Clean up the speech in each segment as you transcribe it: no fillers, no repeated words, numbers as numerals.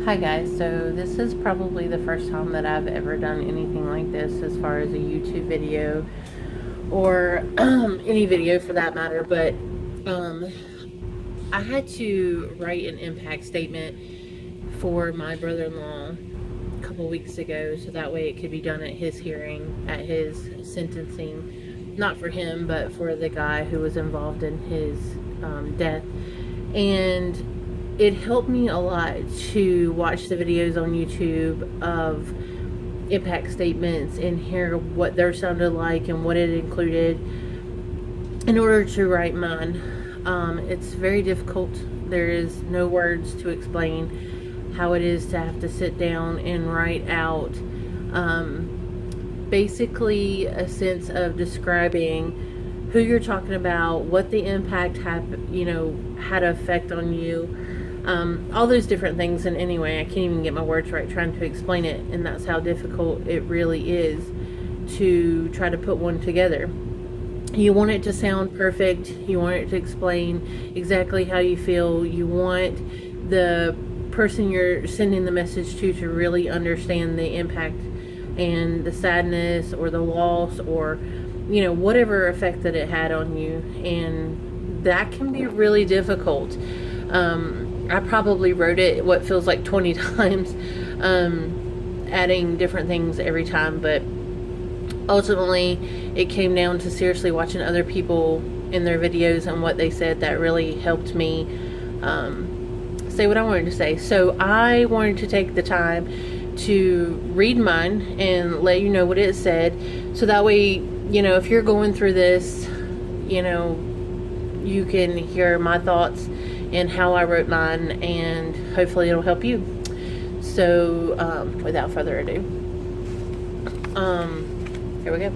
Hi guys, so this is probably the first time that I've ever done anything like this as far as a YouTube video or any video for that matter, but um, I had to write an impact statement for my brother-in-law a couple weeks ago so that way it could be done at his hearing, at his sentencing, not for him but for the guy who was involved in his death. And it helped me a lot to watch the videos on YouTube of impact statements and hear what theirs sounded like and what it included in order to write mine. It's very difficult. There is no words to explain how it is to have to sit down and write out basically a sense of describing who you're talking about, what the impact had an effect on you, all those different things. And anyway, I can't even get my words right trying to explain it, and that's how difficult it really is to try to put one together. You want it to sound perfect, you want it to explain exactly how you feel, you want the person you're sending the message to really understand the impact and the sadness or the loss or whatever effect that it had on you, and that can be really difficult. I probably wrote it what feels like 20 times, adding different things every time, but ultimately it came down to seriously watching other people in their videos and what they said that really helped me say what I wanted to say. So I wanted to take the time to read mine and let you know what it said, so that way if you're going through this, you can hear my thoughts and how I wrote mine, and hopefully it'll help you. So without further ado, here we go.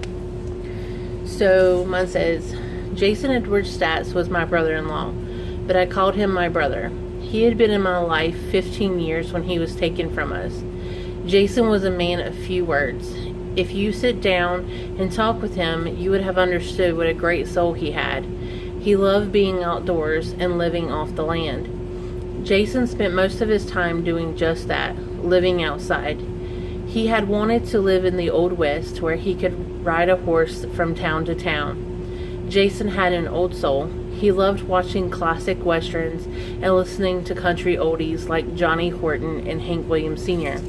So mine says, Jason Edward Statz was my brother-in-law, but I called him my brother. He had been in my life 15 years when he was taken from us. Jason was a man of few words. If you sit down and talk with him, you would have understood what a great soul he had. He loved being outdoors and living off the land. Jason spent most of his time doing just that, living outside. He had wanted to live in the Old West where he could ride a horse from town to town. Jason had an old soul. He loved watching classic westerns and listening to country oldies like Johnny Horton and Hank Williams Sr.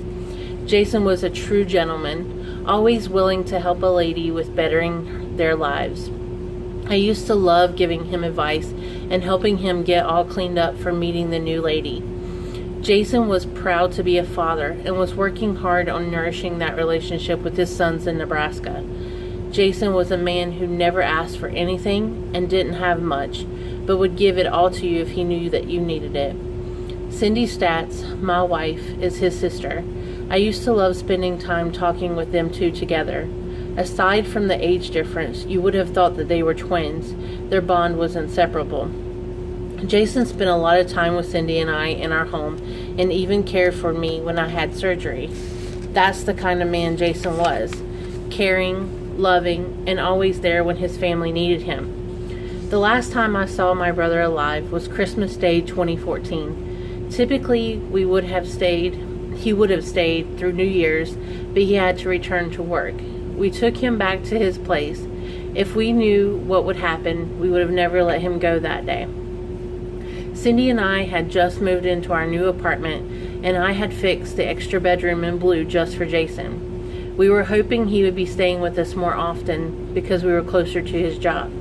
Jason was a true gentleman, always willing to help a lady with bettering their lives. I used to love giving him advice and helping him get all cleaned up for meeting the new lady. Jason was proud to be a father and was working hard on nourishing that relationship with his sons in Nebraska. Jason was a man who never asked for anything and didn't have much, but would give it all to you if he knew that you needed it. Cindy Statz, my wife, is his sister. I used to love spending time talking with them two together. Aside from the age difference, you would have thought that they were twins. Their bond was inseparable. Jason spent a lot of time with Cindy and I in our home, and even cared for me when I had surgery. That's the kind of man Jason was. Caring, loving, and always there when his family needed him. The last time I saw my brother alive was Christmas Day 2014. Typically, he would have stayed through New Year's, but he had to return to work. We took him back to his place. If we knew what would happen, we would have never let him go that day. Cindy and I had just moved into our new apartment, and I had fixed the extra bedroom in blue just for Jason. We were hoping he would be staying with us more often because we were closer to his job.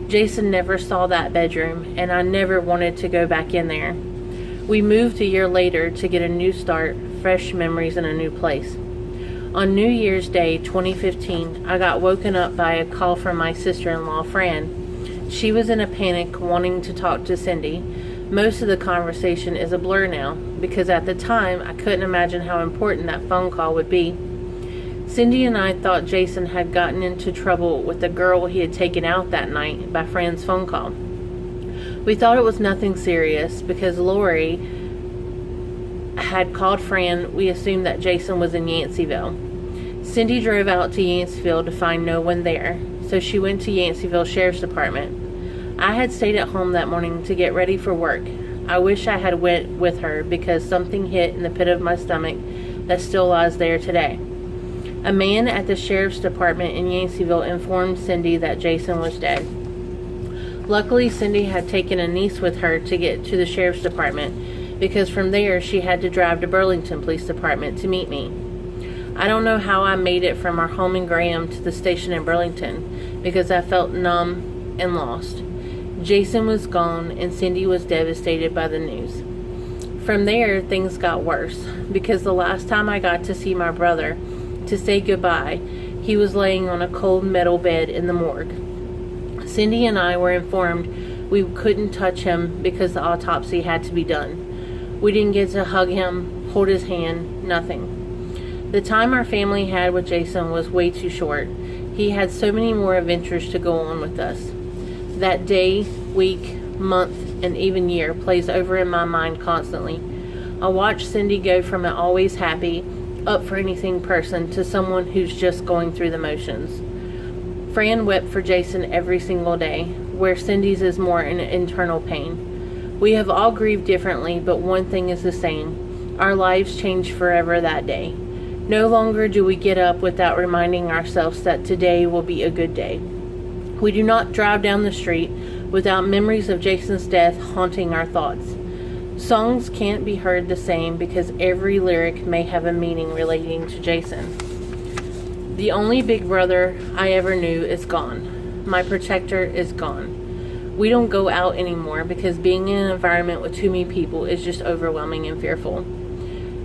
Jason never saw that bedroom, and I never wanted to go back in there. We moved a year later to get a new start, fresh memories in a new place. On New Year's Day 2015, I got woken up by a call from my sister-in-law, Fran. She was in a panic wanting to talk to Cindy. Most of the conversation is a blur now, because at the time I couldn't imagine how important that phone call would be. Cindy and I thought Jason had gotten into trouble with the girl he had taken out that night by Fran's phone call. We thought it was nothing serious because Lori had called Fran. We assumed that Jason was in Yanceyville. Cindy drove out to Yanceyville to find no one there, so she went to Yanceyville Sheriff's Department. I had stayed at home that morning to get ready for work. I wish I had went with her because something hit in the pit of my stomach that still lies there today. A man at the sheriff's department in Yanceyville informed Cindy that Jason was dead. Luckily, Cindy had taken a niece with her to get to the sheriff's department because from there she had to drive to Burlington Police Department to meet me. I don't know how I made it from our home in Graham to the station in Burlington because I felt numb and lost. Jason was gone and Cindy was devastated by the news. From there, things got worse because the last time I got to see my brother to say goodbye, he was laying on a cold metal bed in the morgue. Cindy and I were informed we couldn't touch him because the autopsy had to be done. We didn't get to hug him, hold his hand, nothing. The time our family had with Jason was way too short. He had so many more adventures to go on with us. That day, week, month, and even year plays over in my mind constantly. I watch Cindy go from an always happy, up for anything person to someone who's just going through the motions. Fran wept for Jason every single day, where Cindy's is more an internal pain. We have all grieved differently, but one thing is the same. Our lives changed forever that day. No longer do we get up without reminding ourselves that today will be a good day. We do not drive down the street without memories of Jason's death haunting our thoughts. Songs can't be heard the same because every lyric may have a meaning relating to Jason. The only big brother I ever knew is gone. My protector is gone. We don't go out anymore because being in an environment with too many people is just overwhelming and fearful.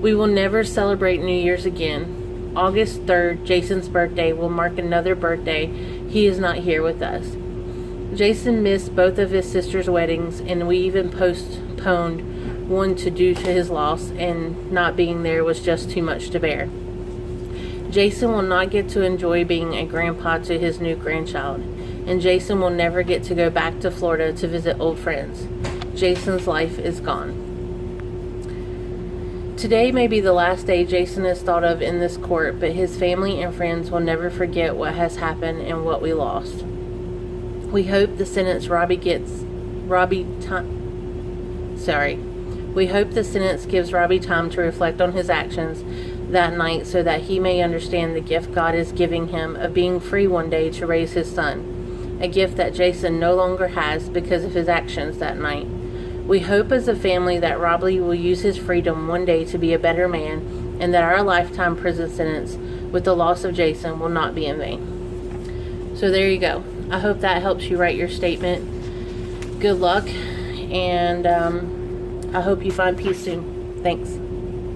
We will never celebrate New Year's again. August 3rd, Jason's birthday, will mark another birthday he is not here with us. Jason missed both of his sister's weddings, and we even postponed one due to his loss, and not being there was just too much to bear. Jason will not get to enjoy being a grandpa to his new grandchild, and Jason will never get to go back to Florida to visit old friends. Jason's life is gone. Today may be the last day Jason is thought of in this court, but his family and friends will never forget what has happened and what we lost. We hope the sentence gives Robbie time to reflect on his actions that night so that he may understand the gift God is giving him of being free one day to raise his son, a gift that Jason no longer has because of his actions that night. We hope as a family that Robbie will use his freedom one day to be a better man, and that our lifetime prison sentence with the loss of Jason will not be in vain. So there you go. I hope that helps you write your statement. Good luck, and I hope you find peace soon. Thanks.